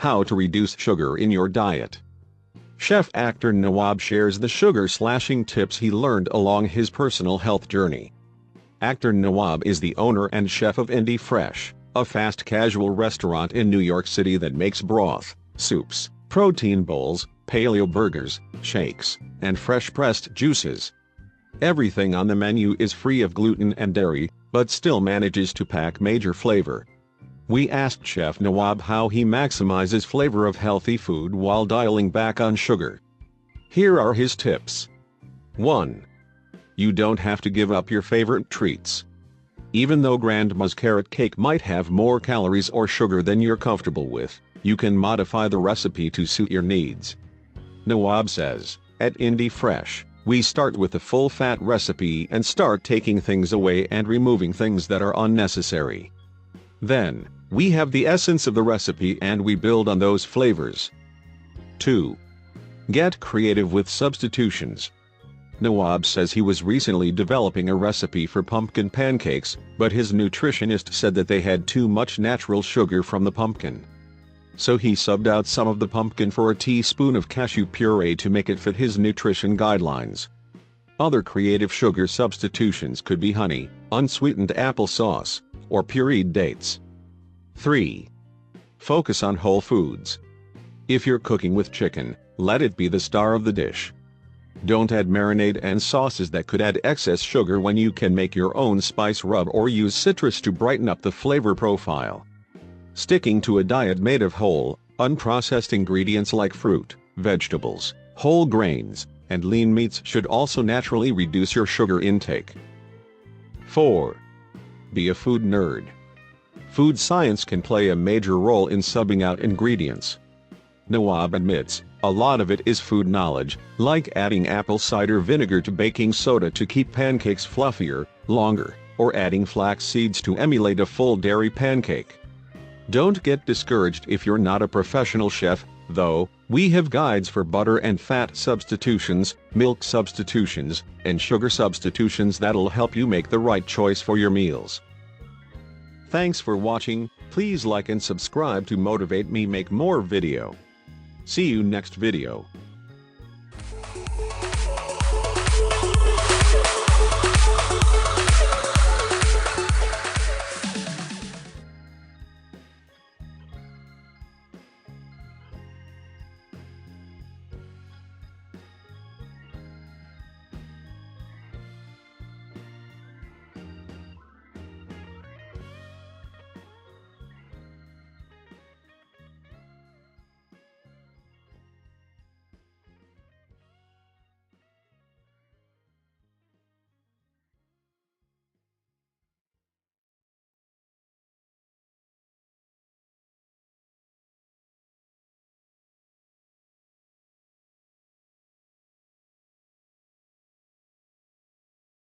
how to reduce sugar in your diet. Chef Akhtar Nawab shares the sugar-slashing tips he learned along his personal health journey. Akhtar Nawab is the owner and chef of Indie Fresh, a fast casual restaurant in New York City that makes broth, soups, protein bowls, paleo burgers, shakes, and fresh-pressed juices. Everything on the menu is free of gluten and dairy, but still manages to pack major flavor. We asked Chef Nawab how he maximizes flavor of healthy food while dialing back on sugar. Here are his tips. 1. You don't have to give up your favorite treats. Even though grandma's carrot cake might have more calories or sugar than you're comfortable with, you can modify the recipe to suit your needs. Nawab says, at Indie Fresh, we start with a full-fat recipe and start taking things away and removing things that are unnecessary. Then, we have the essence of the recipe and we build on those flavors. 2. Get creative with substitutions. Nawab says he was recently developing a recipe for pumpkin pancakes, but his nutritionist said that they had too much natural sugar from the pumpkin. So he subbed out some of the pumpkin for a teaspoon of cashew puree to make it fit his nutrition guidelines. Other creative sugar substitutions could be honey, unsweetened applesauce, or pureed dates. 3. Focus on whole foods. If you're cooking with chicken, let it be the star of the dish. Don't add marinade and sauces that could add excess sugar when you can make your own spice rub or use citrus to brighten up the flavor profile. Sticking to a diet made of whole, unprocessed ingredients like fruit, vegetables, whole grains, and lean meats should also naturally reduce your sugar intake. 4. Be a food nerd. Food science can play a major role in subbing out ingredients. Nawab admits, a lot of it is food knowledge, like adding apple cider vinegar to baking soda to keep pancakes fluffier, longer, or adding flax seeds to emulate a full dairy pancake. Don't get discouraged if you're not a professional chef, though. We have guides for butter and fat substitutions, milk substitutions, and sugar substitutions that'll help you make the right choice for your meals. Thanks for watching. Please like and subscribe to motivate me make more video. See you next video.